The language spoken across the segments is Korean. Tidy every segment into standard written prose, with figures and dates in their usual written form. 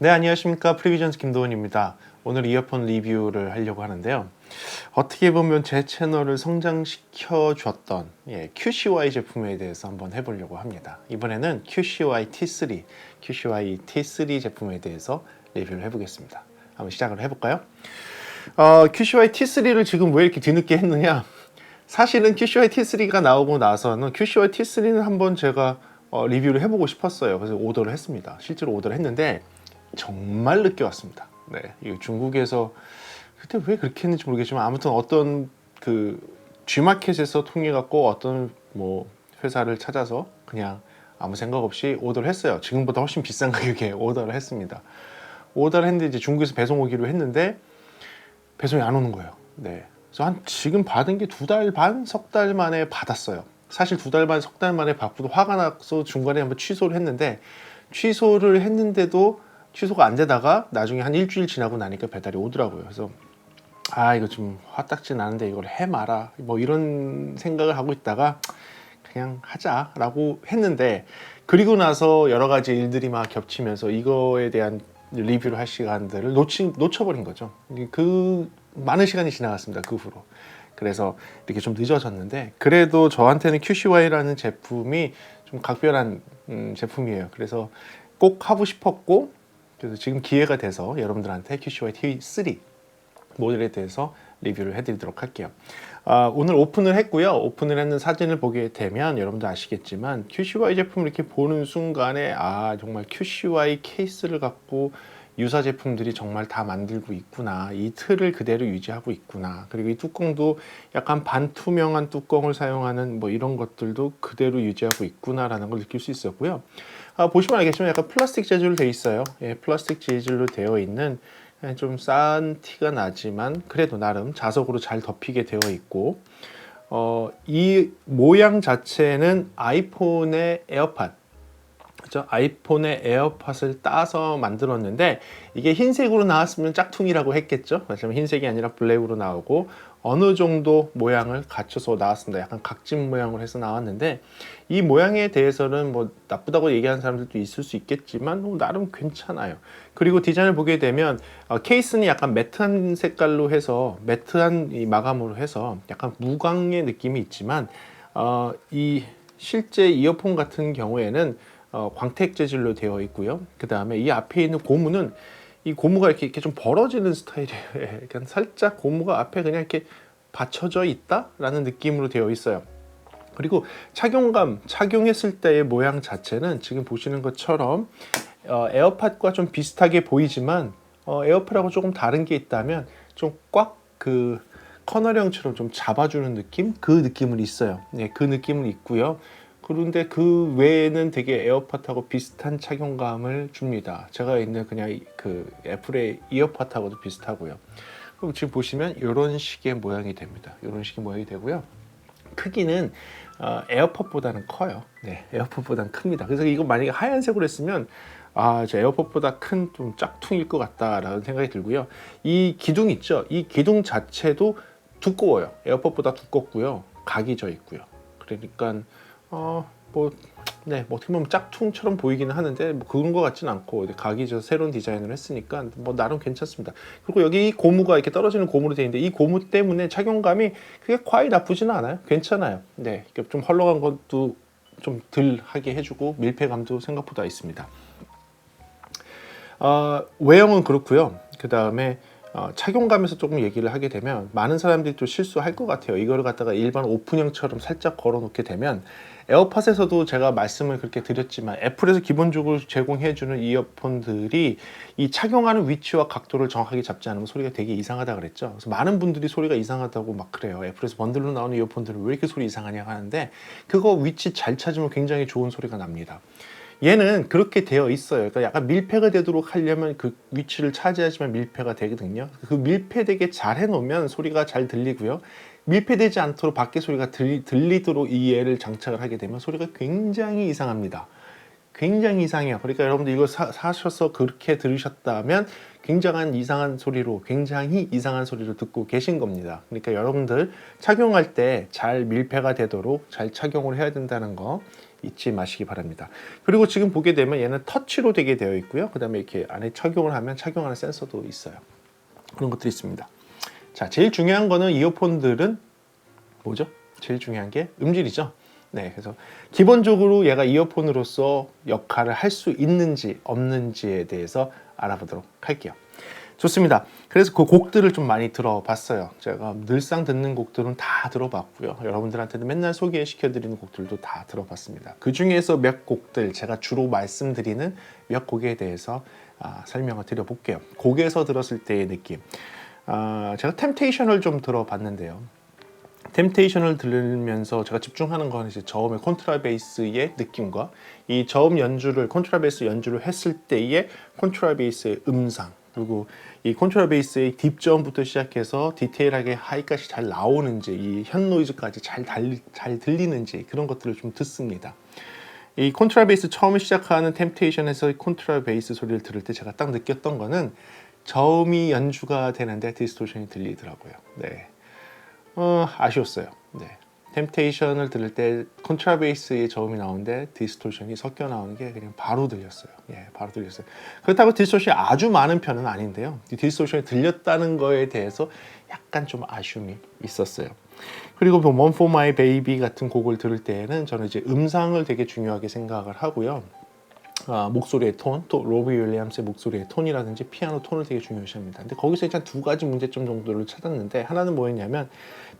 네, 안녕하십니까. 프리비전스 김도훈입니다. 오늘 이어폰 리뷰를 하려고 하는데요. 어떻게 보면 제 채널을 성장시켜 줬던 QCY 제품에 대해서 한번 해보려고 합니다. 이번에는 QCY T3 제품에 대해서 리뷰를 해보겠습니다. 한번 시작을 해볼까요? QCY T3를 지금 왜 이렇게 뒤늦게 했느냐? 사실은 QCY T3가 나오고 나서는 QCY T3는 한번 제가 리뷰를 해보고 싶었어요. 그래서 오더를 했습니다. 실제로 오더를 했는데 정말 늦게 왔습니다. 네, 이 중국에서 그때 왜 그렇게 했는지 모르겠지만 아무튼 어떤 그 G마켓에서 통해 갖고 어떤 뭐 회사를 찾아서 그냥 아무 생각 없이 오더를 했어요. 지금보다 훨씬 비싼 가격에 오더를 했습니다. 오더를 했는데 이제 중국에서 배송 오기로 했는데 배송이 안 오는 거예요. 네, 그래서 지금 받은 게 2달 반, 석 달 만에 받았어요. 사실 2달 반, 석 달 만에 받고도 화가 나서 중간에 한번 취소를 했는데도 취소가 안 되다가 나중에 한 일주일 지나고 나니까 배달이 오더라고요. 그래서 이거 좀 화딱지 나는데 이걸 해 마라 뭐 이런 생각을 하고 있다가 그냥 하자라고 했는데, 그리고 나서 여러 가지 일들이 막 겹치면서 이거에 대한 리뷰를 할 시간들을 놓쳐버린 거죠. 그 많은 시간이 지나갔습니다. 그 후로. 그래서 이렇게 좀 늦어졌는데, 그래도 저한테는 QCY라는 제품이 좀 각별한 제품이에요. 그래서 꼭 하고 싶었고, 그래서 지금 기회가 돼서 여러분들한테 QCY T3 모델에 대해서 리뷰를 해드리도록 할게요. 오늘 오픈을 했고요. 오픈을 했는 사진을 보게 되면 여러분들 아시겠지만 QCY 제품을 이렇게 보는 순간에 정말 QCY 케이스를 갖고 유사 제품들이 정말 다 만들고 있구나, 이 틀을 그대로 유지하고 있구나, 그리고 이 뚜껑도 약간 반투명한 뚜껑을 사용하는 뭐 이런 것들도 그대로 유지하고 있구나라는 걸 느낄 수 있었고요. 보시면 알겠지만 약간 플라스틱 재질로 되어 있어요. 플라스틱 재질로 되어 있는 좀 싼 티가 나지만 그래도 나름 자석으로 잘 덮이게 되어 있고, 이 모양 자체는 아이폰의 에어팟, 그죠? 아이폰의 에어팟을 따서 만들었는데, 이게 흰색으로 나왔으면 짝퉁이라고 했겠죠. 하지만 흰색이 아니라 블랙으로 나오고 어느 정도 모양을 갖춰서 나왔습니다. 약간 각진 모양으로 해서 나왔는데, 이 모양에 대해서는 뭐 나쁘다고 얘기하는 사람들도 있을 수 있겠지만 나름 괜찮아요. 그리고 디자인을 보게 되면 케이스는 약간 매트한 색깔로 해서, 매트한 이 마감으로 해서 약간 무광의 느낌이 있지만 이 실제 이어폰 같은 경우에는 광택 재질로 되어 있고요. 그 다음에 이 앞에 있는 고무는, 이 고무가 이렇게 좀 벌어지는 스타일이에요. 그러니까 살짝 고무가 앞에 그냥 이렇게 받쳐져 있다라는 느낌으로 되어 있어요. 그리고 착용했을 때의 모양 자체는 지금 보시는 것처럼 에어팟과 좀 비슷하게 보이지만 에어팟하고 조금 다른 게 있다면 좀 꽉 그 커널형처럼 좀 잡아주는 느낌? 그 느낌은 있어요. 네, 그 느낌은 있고요. 그런데 그 외에는 되게 에어팟하고 비슷한 착용감을 줍니다. 제가 있는 그냥 그 애플의 이어팟하고도 비슷하고요. 그럼 지금 보시면 이런 식의 모양이 됩니다. 이런 식의 모양이 되고요. 크기는 에어팟보다는 커요. 네, 에어팟보다는 큽니다. 그래서 이거 만약에 하얀색으로 했으면 저 에어팟보다 큰 좀 짝퉁일 것 같다라는 생각이 들고요. 이 기둥 있죠? 이 기둥 자체도 두꺼워요. 에어팟보다 두껍고요. 각이 져 있고요. 그러니까 뭐 어떻게 보면 짝퉁처럼 보이기는 하는데 뭐 그런 것 같지는 않고 각이 져 새로운 디자인을 했으니까 뭐 나름 괜찮습니다. 그리고 여기 이 고무가 이렇게 떨어지는 고무로 되어 있는데 이 고무 때문에 착용감이 그게 과히 나쁘지는 않아요. 괜찮아요. 네, 좀 헐렁한 것도 좀 덜 하게 해주고 밀폐감도 생각보다 있습니다. 외형은 그렇고요. 그 다음에 착용감에서 조금 얘기를 하게 되면 많은 사람들이 또 실수할 것 같아요. 이거를 갖다가 일반 오픈형처럼 살짝 걸어 놓게 되면, 에어팟에서도 제가 말씀을 그렇게 드렸지만 애플에서 기본적으로 제공해주는 이어폰들이 이 착용하는 위치와 각도를 정확하게 잡지 않으면 소리가 되게 이상하다 그랬죠. 그래서 많은 분들이 소리가 이상하다고 막 그래요. 애플에서 번들로 나오는 이어폰들은 왜 이렇게 소리 이상하냐 하는데, 그거 위치 잘 찾으면 굉장히 좋은 소리가 납니다. 얘는 그렇게 되어 있어요. 그러니까 약간 밀폐가 되도록 하려면 그 위치를 차지하지만 밀폐가 되거든요. 그 밀폐되게 잘 해놓으면 소리가 잘 들리고요. 밀폐되지 않도록 밖에 소리가 들리도록 이 얘를 장착을 하게 되면 소리가 굉장히 이상합니다. 굉장히 이상해요. 그러니까 여러분들 이거 사셔서 그렇게 들으셨다면 굉장히 이상한 소리로 듣고 계신 겁니다. 그러니까 여러분들 착용할 때 잘 밀폐가 되도록 잘 착용을 해야 된다는 거, 잊지 마시기 바랍니다. 그리고 지금 보게 되면 얘는 터치로 되게 되어 있고요. 그 다음에 이렇게 안에 착용을 하면 착용하는 센서도 있어요. 그런 것들이 있습니다. 자, 제일 중요한 거는 이어폰들은 뭐죠? 제일 중요한 게 음질이죠. 네, 그래서 기본적으로 얘가 이어폰으로서 역할을 할 수 있는지 없는지에 대해서 알아보도록 할게요. 좋습니다. 그래서 그 곡들을 좀 많이 들어봤어요. 제가 늘상 듣는 곡들은 다 들어봤고요. 여러분들한테도 맨날 소개시켜드리는 곡들도 다 들어봤습니다. 그 중에서 몇 곡들, 제가 주로 말씀드리는 몇 곡에 대해서 설명을 드려볼게요. 곡에서 들었을 때의 느낌. 제가 템테이션을 좀 들어봤는데요. 템테이션을 들으면서 제가 집중하는 건 이제 저음의 콘트라베이스의 느낌과 이 저음 연주를, 콘트라베이스 연주를 했을 때의 콘트라베이스의 음상, 그리고 이 콘트라베이스의 딥저음부터 시작해서 디테일하게 하이까지 잘 나오는지, 이 현 노이즈까지 잘 들리는지 그런 것들을 좀 듣습니다. 이 콘트라베이스 처음 시작하는 템테이션에서의 콘트라베이스 소리를 들을 때 제가 딱 느꼈던 거는 저음이 연주가 되는데 디스토션이 들리더라고요. 네. 아쉬웠어요. 네. 템테이션을 들을 때 콘트라베이스의 저음이 나오는데 디스토션이 섞여 나오는 게 그냥 바로 들렸어요. 예, 바로 들렸어요. 그렇다고 디스토션이 아주 많은 편은 아닌데요. 디스토션이 들렸다는 거에 대해서 약간 좀 아쉬움이 있었어요. 그리고 뭐 One for My Baby 같은 곡을 들을 때에는 저는 이제 음상을 되게 중요하게 생각을 하고요. 목소리의 톤, 또 로비 윌리엄스의 목소리의 톤이라든지 피아노 톤을 되게 중요시합니다. 근데 거기서 일단 두 가지 문제점 정도를 찾았는데, 하나는 뭐였냐면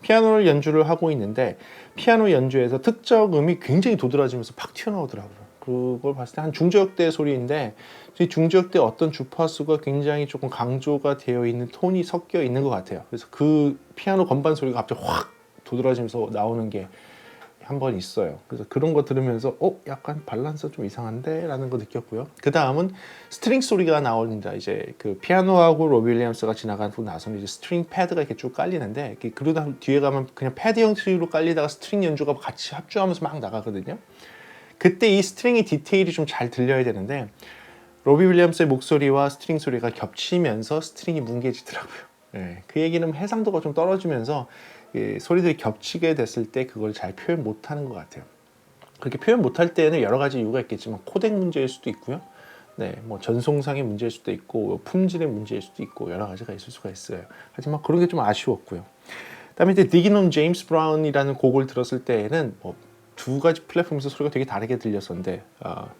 피아노를 연주를 하고 있는데 피아노 연주에서 특정 음이 굉장히 도드라지면서 팍 튀어나오더라고요. 그걸 봤을 때 한 중저역대 소리인데 이 중저역대 어떤 주파수가 굉장히 조금 강조가 되어 있는 톤이 섞여 있는 것 같아요. 그래서 그 피아노 건반 소리가 갑자기 확 도드라지면서 나오는 게 한 번 있어요. 그래서 그런 거 들으면서 약간 밸런스 좀 이상한데? 라는 거 느꼈고요. 그 다음은 스트링 소리가 나옵니다. 이제 그 피아노하고 로비 윌리엄스가 지나가고 나서는 이제 스트링 패드가 이렇게 쭉 깔리는데, 그러다 뒤에 가면 그냥 패드 형식으로 깔리다가 스트링 연주가 같이 합주하면서 막 나가거든요. 그때 이 스트링의 디테일이 좀 잘 들려야 되는데 로비 윌리엄스의 목소리와 스트링 소리가 겹치면서 스트링이 뭉개지더라고요. 네, 그 얘기는 해상도가 좀 떨어지면서 소리들이 겹치게 됐을 때 그걸 잘 표현 못하는 것 같아요. 그렇게 표현 못할 때는 여러 가지 이유가 있겠지만 코덱 문제일 수도 있고요. 네, 뭐 전송상의 문제일 수도 있고 품질의 문제일 수도 있고 여러 가지가 있을 수가 있어요. 하지만 그런 게 좀 아쉬웠고요. 그다음에 이제 Digging on James Brown이라는 곡을 들었을 때에는 두 가지 플랫폼에서 소리가 되게 다르게 들렸었는데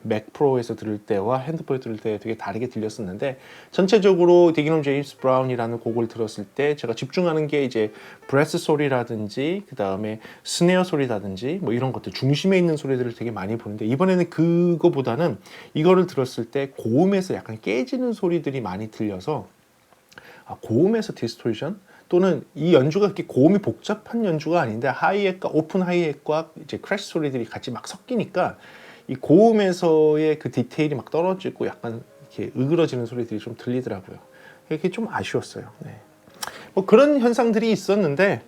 맥 프로에서 들을 때와 핸드폰에 들을 때 되게 다르게 들렸었는데, 전체적으로 Digging on James Brown이라는 곡을 들었을 때 제가 집중하는 게 이제 브레스 소리라든지 그 다음에 스네어 소리라든지 뭐 이런 것들, 중심에 있는 소리들을 되게 많이 보는데, 이번에는 그거보다는 이거를 들었을 때 고음에서 약간 깨지는 소리들이 많이 들려서 고음에서 디스토션? 또는 이 연주가 그렇게 고음이 복잡한 연주가 아닌데 하이햇과 오픈 하이햇과 이제 크래쉬 소리들이 같이 막 섞이니까 이 고음에서의 그 디테일이 막 떨어지고 약간 이렇게 으그러지는 소리들이 좀 들리더라고요. 이게 좀 아쉬웠어요. 네. 뭐 그런 현상들이 있었는데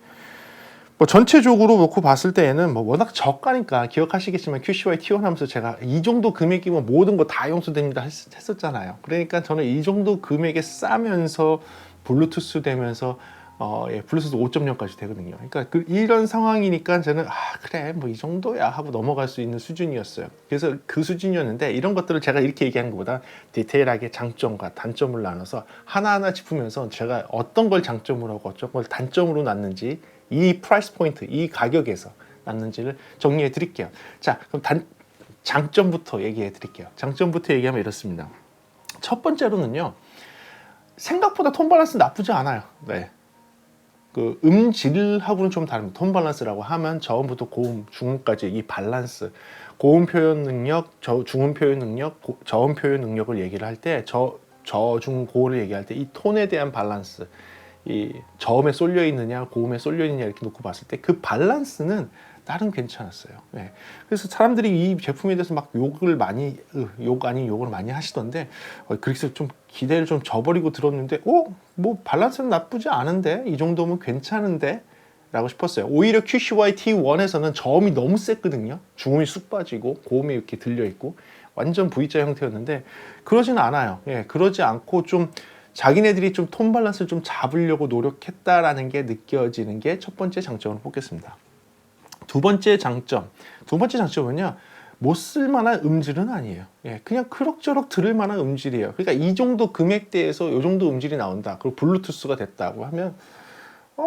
뭐 전체적으로 놓고 봤을 때에는 뭐 워낙 저가니까 기억하시겠지만 QCY T1 하면서 제가 이 정도 금액이면 모든 거 다 용서됩니다 했었잖아요. 그러니까 저는 이 정도 금액에 싸면서 블루투스 되면서 블루투스 5.0까지 되거든요. 그러니까 이런 상황이니까 저는 그래 뭐 이 정도야 하고 넘어갈 수 있는 수준이었어요. 그래서 그 수준이었는데, 이런 것들을 제가 이렇게 얘기하는 것보다 디테일하게 장점과 단점을 나눠서 하나하나 짚으면서 제가 어떤 걸 장점으로 하고 어떤 걸 단점으로 놨는지, 이 프라이스 포인트, 이 가격에서 놨는지를 정리해 드릴게요. 자, 그럼 장점부터 얘기해 드릴게요. 장점부터 얘기하면 이렇습니다. 첫 번째로는요, 생각보다 톤 밸런스 나쁘지 않아요. 네. 그 음질하고는 좀 다릅니다. 톤 밸런스라고 하면 저음부터 고음, 중음까지 이 밸런스, 고음 표현 능력, 중음 표현 능력, 저음 표현 능력을 얘기를 할 때 중, 고를 얘기할 때 이 톤에 대한 밸런스, 이 저음에 쏠려 있느냐, 고음에 쏠려 있느냐 이렇게 놓고 봤을 때 그 밸런스는 나름 괜찮았어요. 네. 그래서 사람들이 이 제품에 대해서 막 욕을 많이 욕 아닌 욕을 많이 하시던데, 그래서 좀 기대를 좀 저버리고 들었는데 뭐 밸런스는 나쁘지 않은데, 이 정도면 괜찮은데 라고 싶었어요. 오히려 QCY T1에서는 저음이 너무 셌거든요. 중음이 쑥 빠지고 고음이 이렇게 들려있고 완전 V자 형태였는데 그러지는 않아요. 예, 그러지 않고 좀 자기네들이 좀 톤 밸런스를 좀 잡으려고 노력했다라는 게 느껴지는 게 첫 번째 장점으로 뽑겠습니다. 두 번째 장점은요, 못 쓸만한 음질은 아니에요. 예, 그냥 그럭저럭 들을 만한 음질이에요. 그러니까 이 정도 금액대에서 이 정도 음질이 나온다. 그리고 블루투스가 됐다고 하면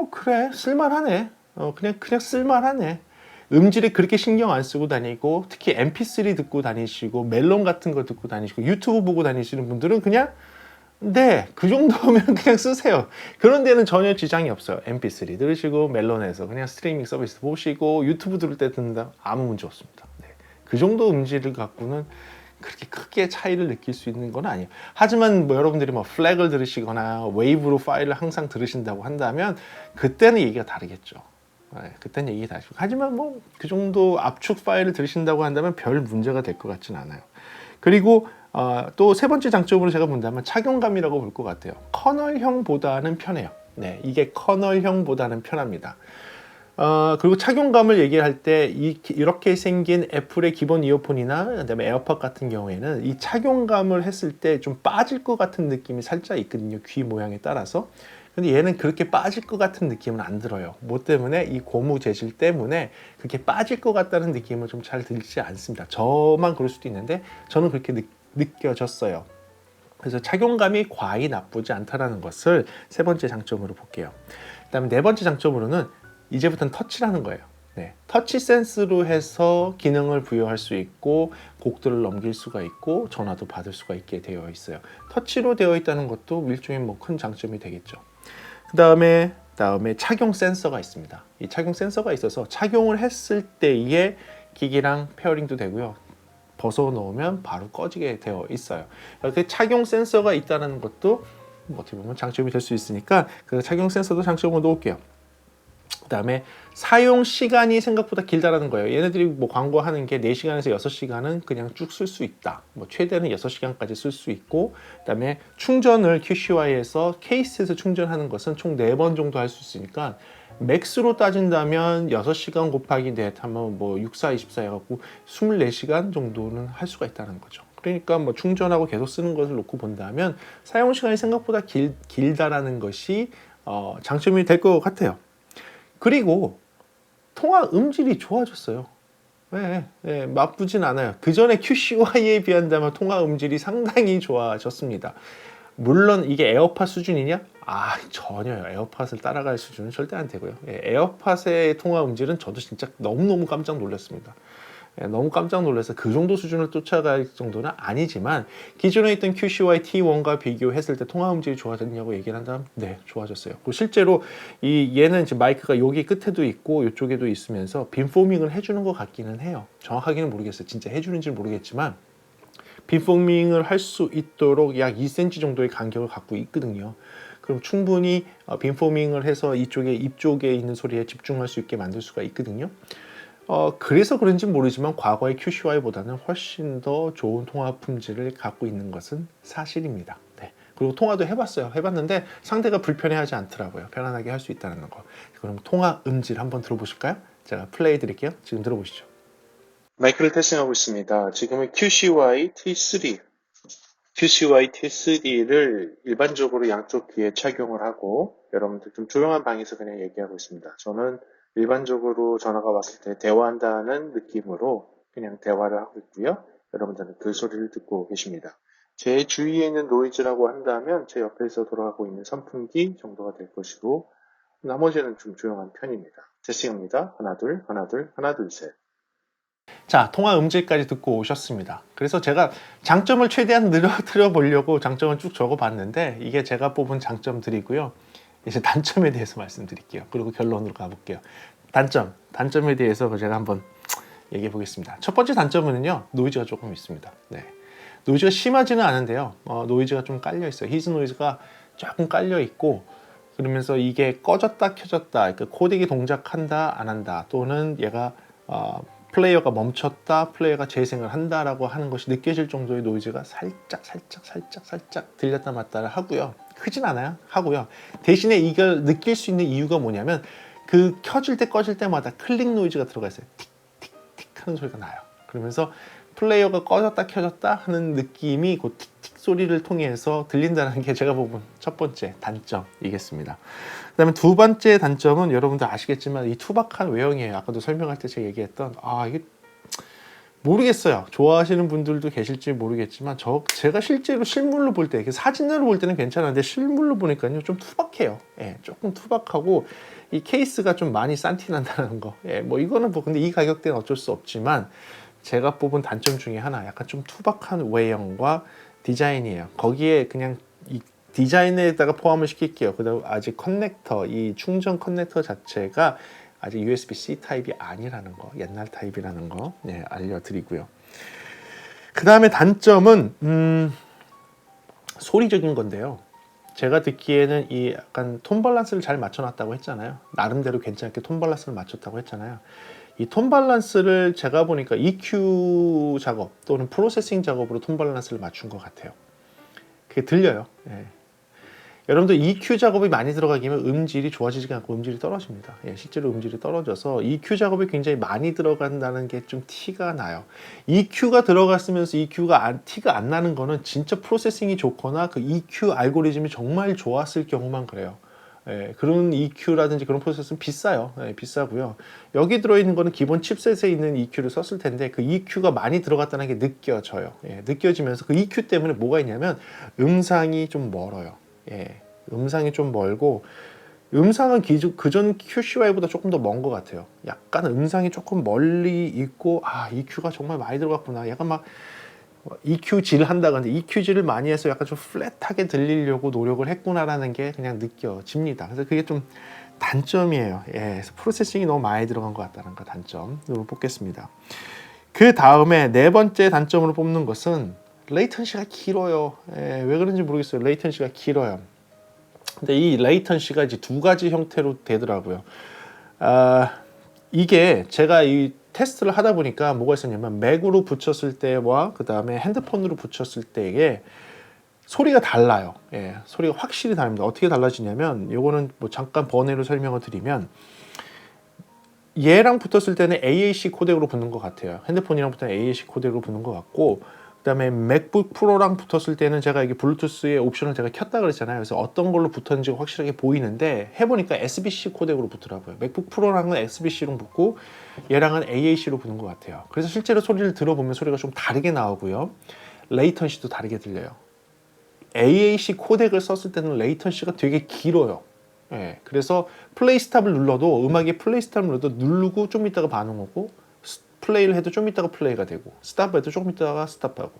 그래 쓸만하네. 그냥 쓸만하네. 음질에 그렇게 신경 안 쓰고 다니고 특히 MP3 듣고 다니시고 멜론 같은 거 듣고 다니시고 유튜브 보고 다니시는 분들은 그냥 네, 그 정도면 그냥 쓰세요. 그런 데는 전혀 지장이 없어요. MP3 들으시고 멜론에서 그냥 스트리밍 서비스 보시고 유튜브 들을 때 듣는다 아무 문제 없습니다. 네. 그 정도 음질을 갖고는 그렇게 크게 차이를 느낄 수 있는 건 아니에요. 하지만 뭐 여러분들이 뭐 플래그를 들으시거나 웨이브로 파일을 항상 들으신다고 한다면 그때는 얘기가 다르겠죠. 네, 그때는 얘기가 다르죠. 하지만 뭐 그 정도 압축 파일을 들으신다고 한다면 별 문제가 될 것 같진 않아요. 그리고 또 세 번째 장점으로 제가 본다면 착용감이라고 볼 것 같아요. 커널형보다는 편해요. 네, 이게 커널형보다는 편합니다. 그리고 착용감을 얘기할 때 이렇게 생긴 애플의 기본 이어폰이나 그다음에 에어팟 같은 경우에는 이 착용감을 했을 때 좀 빠질 것 같은 느낌이 살짝 있거든요. 귀 모양에 따라서. 근데 얘는 그렇게 빠질 것 같은 느낌은 안 들어요. 뭐 때문에? 이 고무 재질 때문에 그렇게 빠질 것 같다는 느낌은 좀 잘 들지 않습니다. 저만 그럴 수도 있는데 저는 그렇게 느껴졌어요. 그래서 착용감이 과히 나쁘지 않다는 것을 세 번째 장점으로 볼게요. 그다음에 네 번째 장점으로는 이제부터는 터치라는 거예요. 네, 터치 센스로 해서 기능을 부여할 수 있고 곡들을 넘길 수가 있고 전화도 받을 수가 있게 되어 있어요. 터치로 되어 있다는 것도 일종의 뭐 큰 장점이 되겠죠. 그다음에 착용 센서가 있습니다. 이 착용 센서가 있어서 착용을 했을 때의 기기랑 페어링도 되고요. 벗어 놓으면 바로 꺼지게 되어 있어요. 이렇게 착용 센서가 있다는 것도 어떻게 보면 장점이 될 수 있으니까 그 착용 센서도 장점으로 놓을게요. 그다음에 사용 시간이 생각보다 길다라는 거예요. 얘네들이 뭐 광고하는 게 4시간에서 6시간은 그냥 쭉 쓸 수 있다. 뭐 최대는 6시간까지 쓸 수 있고, 그다음에 충전을 QCY에서 케이스에서 충전하는 것은 총 4번 정도 할 수 있으니까 맥스로 따진다면 6시간 곱하기 넷 하면 뭐 6, 4, 24 해갖고 24시간 정도는 할 수가 있다는 거죠. 그러니까 뭐 충전하고 계속 쓰는 것을 놓고 본다면 사용 시간이 생각보다 길다라는 것이 장점이 될 것 같아요. 그리고 통화 음질이 좋아졌어요. 네, 나쁘진 않아요. 그 전에 QCY에 비한다면 통화 음질이 상당히 좋아졌습니다. 물론 이게 에어팟 수준이냐? 전혀요. 에어팟을 따라갈 수준은 절대 안 되고요. 에어팟의 통화 음질은 저도 진짜 너무너무 깜짝 놀랐습니다. 너무 깜짝 놀라서 그 정도 수준을 쫓아갈 정도는 아니지만 기존에 있던 QCY T1과 비교했을 때 통화 음질이 좋아졌냐고 얘기를 한다면 네, 좋아졌어요. 그리고 실제로 얘는 이제 마이크가 여기 끝에도 있고 이쪽에도 있으면서 빔포밍을 해주는 것 같기는 해요. 정확하게는 모르겠어요. 진짜 해주는지는 모르겠지만 빔포밍을 할 수 있도록 약 2cm 정도의 간격을 갖고 있거든요. 그럼 충분히 빔포밍을 해서 입 쪽에 있는 소리에 집중할 수 있게 만들 수가 있거든요. 그래서 그런지 모르지만 과거의 QCY보다는 훨씬 더 좋은 통화 품질을 갖고 있는 것은 사실입니다. 네. 그리고 통화도 해봤는데 상대가 불편해하지 않더라고요. 편안하게 할 수 있다는 거. 그럼 통화 음질 한번 들어보실까요? 제가 플레이 드릴게요. 지금 들어보시죠. 마이크를 테스팅하고 있습니다. 지금은 QCY T3를 일반적으로 양쪽 귀에 착용을 하고 여러분들 좀 조용한 방에서 그냥 얘기하고 있습니다. 저는 일반적으로 전화가 왔을 때 대화한다는 느낌으로 그냥 대화를 하고 있고요. 여러분들은 그 소리를 듣고 계십니다. 제 주위에 있는 노이즈라고 한다면 제 옆에서 돌아가고 있는 선풍기 정도가 될 것이고 나머지는 좀 조용한 편입니다. 테스팅합니다. 하나 둘, 셋. 자, 통화 음질까지 듣고 오셨습니다. 그래서 제가 장점을 최대한 늘어뜨려 보려고 장점을 쭉 적어봤는데 이게 제가 뽑은 장점들이고요. 이제 단점에 대해서 말씀드릴게요. 그리고 결론으로 가볼게요. 단점에 대해서 제가 한번 얘기해 보겠습니다. 첫 번째 단점은요, 노이즈가 조금 있습니다. 네. 노이즈가 심하지는 않은데요. 노이즈가 좀 깔려 있어요. 히즈 노이즈가 조금 깔려 있고, 그러면서 이게 꺼졌다 켜졌다, 그러니까 코덱이 동작한다 안 한다, 또는 얘가 플레이어가 멈췄다, 플레이어가 재생을 한다라고 하는 것이 느껴질 정도의 노이즈가 살짝 들렸다 놨다를 하고요. 크진 않아요. 하고요. 대신에 이걸 느낄 수 있는 이유가 뭐냐면 그 켜질 때 꺼질 때마다 클릭 노이즈가 들어가 있어요. 틱틱틱 하는 소리가 나요. 그러면서 플레이어가 꺼졌다 켜졌다 하는 느낌이 그 틱틱 소리를 통해서 들린다는 게 제가 뽑은 첫 번째 단점이겠습니다. 그 다음에 두 번째 단점은 여러분들 아시겠지만 이 투박한 외형이에요. 아까도 설명할 때 제가 얘기했던 이게 모르겠어요. 좋아하시는 분들도 계실지 모르겠지만 제가 실제로 실물로 볼 때, 사진으로 볼 때는 괜찮은데 실물로 보니까요 좀 투박해요. 예, 조금 투박하고 이 케이스가 좀 많이 싼티 난다는 거. 예, 뭐 이거는 뭐 근데 이 가격대는 어쩔 수 없지만 제가 뽑은 단점 중에 하나, 약간 좀 투박한 외형과 디자인이에요. 거기에 그냥 이 디자인에다가 포함을 시킬게요. 그다음 아직 커넥터, 이 충전 커넥터 자체가 아직 USB-C 타입이 아니라는 거, 옛날 타입이라는 거, 네, 알려드리고요. 그 다음에 단점은 소리적인 건데요. 제가 듣기에는 이 약간 톤 밸런스를 잘 맞춰놨다고 했잖아요. 나름대로 괜찮게 톤 밸런스를 맞췄다고 했잖아요. 이 톤 밸런스를 제가 보니까 EQ 작업 또는 프로세싱 작업으로 톤 밸런스를 맞춘 것 같아요. 그게 들려요. 예. 여러분들 EQ 작업이 많이 들어가기면 음질이 좋아지지 않고 음질이 떨어집니다. 예, 실제로 음질이 떨어져서 EQ 작업이 굉장히 많이 들어간다는 게 좀 티가 나요. EQ가 들어갔으면서 EQ가 티가 안 나는 거는 진짜 프로세싱이 좋거나 그 EQ 알고리즘이 정말 좋았을 경우만 그래요. 예, 그런 EQ라든지 그런 프로세스는 비싸요. 예, 비싸고요. 여기 들어있는 거는 기본 칩셋에 있는 EQ를 썼을 텐데 그 EQ가 많이 들어갔다는 게 느껴져요. 예, 느껴지면서 그 EQ 때문에 뭐가 있냐면 음상이 좀 멀어요. 예, 음상이 좀 멀고 음상은 그전 QCY보다 조금 더 먼 것 같아요. 약간 음상이 조금 멀리 있고 EQ가 정말 많이 들어갔구나. 약간 막 EQ질 한다던데 EQ질을 많이 해서 약간 좀 플랫하게 들리려고 노력을 했구나라는 게 그냥 느껴집니다. 그래서 그게 좀 단점이에요. 예, 그래서 프로세싱이 너무 많이 들어간 것 같다는 거 단점으로 뽑겠습니다. 그 다음에 네 번째 단점으로 뽑는 것은 레이턴시가 길어요. 예, 왜 그런지 모르겠어요. 레이턴시가 길어요. 근데 이 레이턴시가 이제 두 가지 형태로 되더라고요. 이게 제가 이 테스트를 하다 보니까 뭐가 있었냐면 맥으로 붙였을 때와 그 다음에 핸드폰으로 붙였을 때에 소리가 달라요. 예, 소리가 확실히 다릅니다. 어떻게 달라지냐면 요거는 뭐 잠깐 번외로 설명을 드리면 얘랑 붙었을 때는 AAC 코덱으로 붙는 것 같아요. 핸드폰이랑 붙으면 AAC 코덱으로 붙는 것 같고 그 다음에 맥북 프로랑 붙었을 때는 제가 이게 블루투스의 옵션을 제가 켰다 그랬잖아요. 그래서 어떤 걸로 붙었는지 확실하게 보이는데 해보니까 SBC 코덱으로 붙더라고요. 맥북 프로랑은 SBC로 붙고 얘랑은 AAC로 붙는 것 같아요. 그래서 실제로 소리를 들어보면 소리가 좀 다르게 나오고요. 레이턴시도 다르게 들려요. AAC 코덱을 썼을 때는 레이턴시가 되게 길어요. 예, 그래서 플레이 스탑을 눌러도 음악의 플레이 스탑을 눌러도 누르고 좀 있다가 반응 오고 플레이를 해도 좀 있다가 플레이가 되고 스탑해도 조금 있다가 스탑하고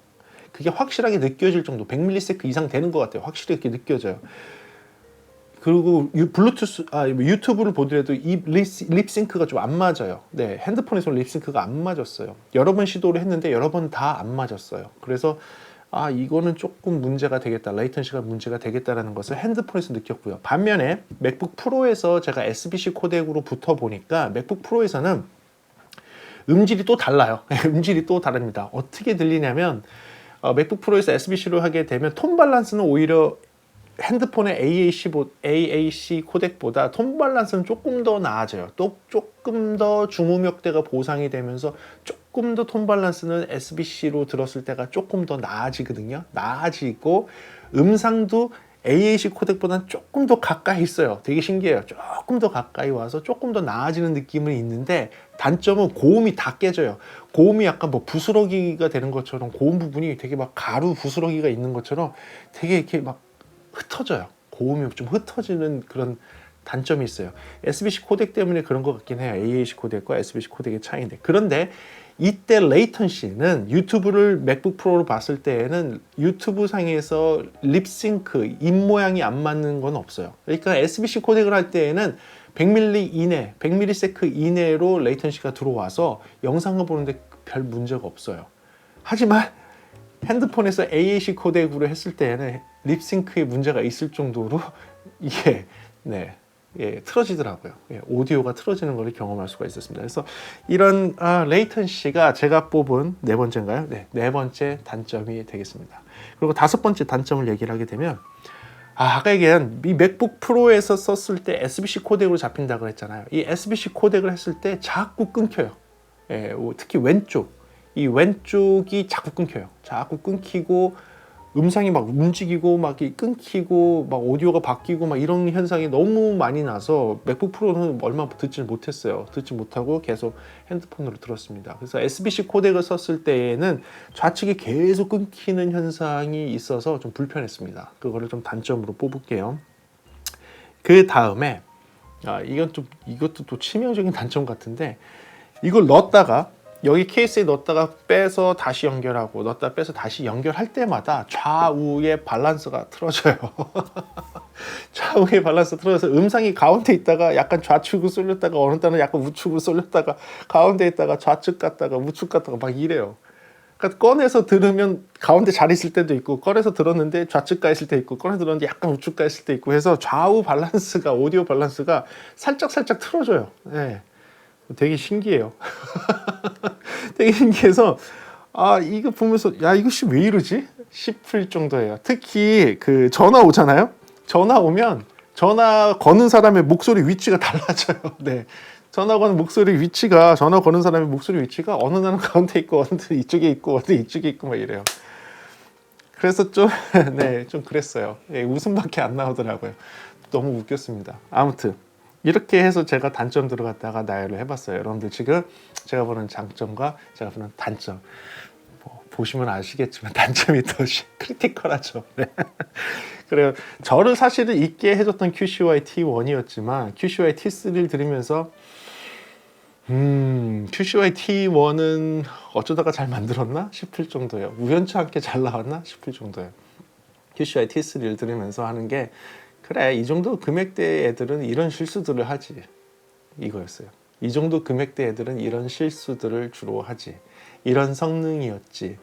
그게 확실하게 느껴질 정도 100ms 이상 되는 것 같아요. 확실히 이렇게 느껴져요. 그리고 블루투스 유튜브를 보더라도 이 립싱크가 좀 안 맞아요. 네, 핸드폰에서 립싱크가 안 맞았어요. 여러 번 시도를 했는데 여러 번 다 안 맞았어요. 그래서 이거는 조금 문제가 되겠다. 레이턴시가 문제가 되겠다라는 것을 핸드폰에서 느꼈고요. 반면에 맥북 프로에서 제가 SBC 코덱으로 붙어 보니까 맥북 프로에서는 음질이 또 달라요. 음질이 또 다릅니다. 어떻게 들리냐면 맥북 프로에서 SBC로 하게 되면 톤 밸런스는 오히려 핸드폰의 AAC 코덱보다 톤 밸런스는 조금 더 나아져요. 또 조금 더 중음역대가 보상이 되면서 조금 더 톤 밸런스는 SBC로 들었을 때가 조금 더 나아지거든요. 나아지고 음상도 AAC 코덱보다는 조금 더 가까이 있어요. 되게 신기해요. 조금 더 가까이 와서 조금 더 나아지는 느낌은 있는데 단점은 고음이 다 깨져요. 고음이 약간 뭐 부스러기가 되는 것처럼 고음 부분이 되게 막 가루 부스러기가 있는 것처럼 되게 이렇게 막 흩어져요. 고음이 좀 흩어지는 그런 단점이 있어요. SBC 코덱 때문에 그런 것 같긴 해요. AAC 코덱과 SBC 코덱의 차이인데. 그런데 이때 레이턴시는 유튜브를 맥북 프로로 봤을 때에는 유튜브 상에서 립싱크, 입 모양이 안 맞는 건 없어요. 그러니까 SBC 코덱을 할 때에는 100ms 이내, 100ms 이내로 레이턴시가 들어와서 영상을 보는데 별 문제가 없어요. 하지만 핸드폰에서 AAC 코덱으로 했을 때에는 립싱크에 문제가 있을 정도로 이게 틀어지더라고요. 오디오가 틀어지는 걸 경험할 수가 있었습니다. 그래서 이런 레이턴시가 제가 뽑은 네 번째인가요? 네 번째 단점이 되겠습니다. 그리고 다섯 번째 단점을 얘기를 하게 되면 아까 얘기한 이 맥북 프로에서 썼을 때 SBC 코덱으로 잡힌다고 했잖아요. 이 SBC 코덱을 했을 때 자꾸 끊겨요. 특히 왼쪽. 이 왼쪽이 자꾸 끊겨요. 자꾸 끊기고 음상이 막 움직이고 막 끊기고 막 오디오가 바뀌고 막 이런 현상이 너무 많이 나서 맥북 프로는 얼마 듣지 못했어요. 듣지 못하고 계속 핸드폰으로 들었습니다. 그래서 SBC 코덱을 썼을 때에는 좌측이 계속 끊기는 현상이 있어서 좀 불편했습니다. 그거를 좀 단점으로 뽑을게요. 그 다음에 이것도 또 치명적인 단점 같은데, 이걸 넣었다가 여기 케이스에 넣었다가 빼서 다시 연결하고 넣었다 빼서 다시 연결할 때마다 좌우의 밸런스가 틀어져요. 좌우의 밸런스 틀어져서 음상이 가운데 있다가 약간 좌측으로 쏠렸다가 어느 때는 약간 우측으로 쏠렸다가 가운데 있다가 좌측 갔다가 우측 갔다가 막 이래요. 그러니까 꺼내서 들으면 가운데 잘 있을 때도 있고, 꺼내서 들었는데 좌측 가 있을 때 있고, 꺼내서 들었는데 약간 우측 가 있을 때 있고 해서 좌우 밸런스가, 오디오 밸런스가 살짝 틀어져요. 네. 되게 신기해요. 되게 신기해서 이거 보면서 이것이 왜 이러지 싶을 정도예요. 특히 그 전화 오잖아요. 전화 오면 전화 거는 사람의 목소리 위치가 달라져요. 네. 전화 거는 목소리 위치가, 전화 거는 사람의 목소리 위치가 어느 날은 가운데 있고 어느 날은 이쪽에 있고 어느 날은 이쪽에 있고 막 이래요. 그래서 좀 네, 좀 그랬어요. 예, 웃음밖에 안 나오더라고요. 너무 웃겼습니다. 아무튼 이렇게 해서 제가 단점 들어갔다가 나열을 해봤어요. 여러분들 지금 제가 보는 장점과 제가 보는 단점, 보시면 아시겠지만 단점이 더 크리티컬하죠. 네. 그래요. 저를 사실은 있게 해줬던 QCY T1이었지만 QCY T3를 들으면서 QCY T1은 어쩌다가 잘 만들었나 싶을 정도예요. 우연치 않게 잘 나왔나 싶을 정도예요. QCY T3를 들으면서 하는 게, 그래, 이 정도 금액대 애들은 이런 실수들을 하지, 이거였어요. 이 정도 금액대 애들은 이런 실수들을 주로 하지, 이런 성능이었지,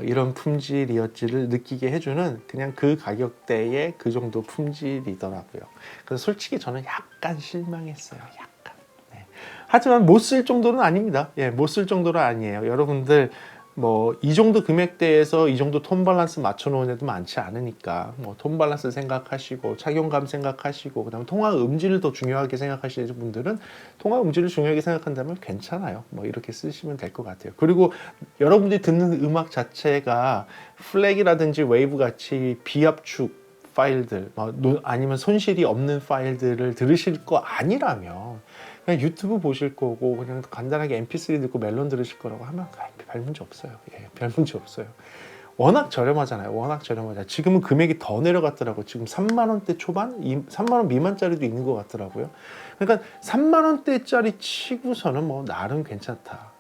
이런 품질이었지를 느끼게 해주는 그냥 그 가격대의 그 정도 품질이더라고요. 그래서 솔직히 저는 약간 실망했어요. 약간. 네. 하지만 못 쓸 정도는 아닙니다. 예, 못 쓸 정도는 아니에요. 여러분들 이 정도 금액대에서 이 정도 톤 밸런스 맞춰놓은 애도 많지 않으니까 톤 밸런스 생각하시고 착용감 생각하시고 그다음에 통화 음질을 더 중요하게 생각하시는 분들은 통화 음질을 중요하게 생각한다면 괜찮아요. 이렇게 쓰시면 될 것 같아요. 그리고 여러분들이 듣는 음악 자체가 플렉이라든지 웨이브 같이 비압축 파일들 아니면 손실이 없는 파일들을 들으실 거 아니라면 그냥 유튜브 보실 거고 그냥 간단하게 mp3 듣고 멜론 들으실 거라고 하면 별 문제 없어요. 예, 별 문제 없어요. 워낙 저렴하잖아요. 워낙 저렴하잖아요. 지금은 금액이 더 내려갔더라고요. 지금 3만 원대 초반? 3만 원 미만짜리도 있는 것 같더라고요. 그러니까 3만 원대짜리 치고서는 나름 괜찮다.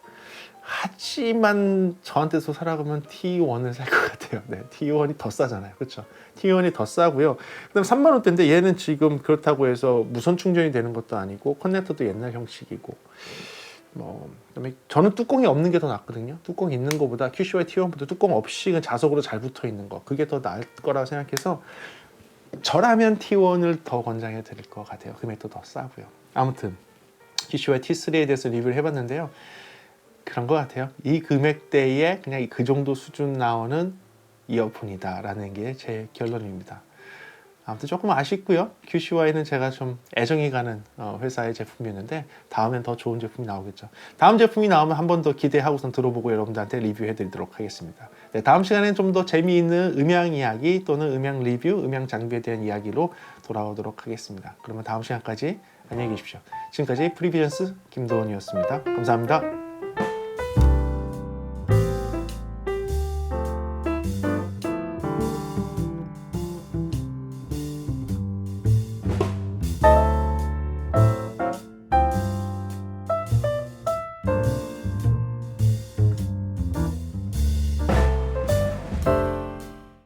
하지만 저한테서 살아가면 T1을 살 것 같아요. 네, T1이 더 싸잖아요. 그렇죠? T1이 더 싸고요. 그다음 3만 원대인데 얘는 지금 그렇다고 해서 무선 충전이 되는 것도 아니고 커넥터도 옛날 형식이고 그다음에 저는 뚜껑이 없는 게 더 낫거든요. 뚜껑 있는 것보다 QCY T1보다 뚜껑 없이 자석으로 잘 붙어 있는 거, 그게 더 나을 거라고 생각해서 저라면 T1을 더 권장해 드릴 것 같아요. 금액도 더 싸고요. 아무튼 QCY T3에 대해서 리뷰를 해봤는데요. 그런 것 같아요. 이 금액대에 그냥 그 정도 수준 나오는 이어폰이다 라는 게 제 결론입니다. 아무튼 조금 아쉽고요. QCY는 제가 좀 애정이 가는 회사의 제품이었는데 다음엔 더 좋은 제품이 나오겠죠. 다음 제품이 나오면 한 번 더 기대하고선 들어보고 여러분들한테 리뷰해 드리도록 하겠습니다. 네, 다음 시간에는 좀 더 재미있는 음향 이야기 또는 음향 리뷰, 음향 장비에 대한 이야기로 돌아오도록 하겠습니다. 그러면 다음 시간까지 안녕히 계십시오. 지금까지 프리비전스 김도원이었습니다. 감사합니다.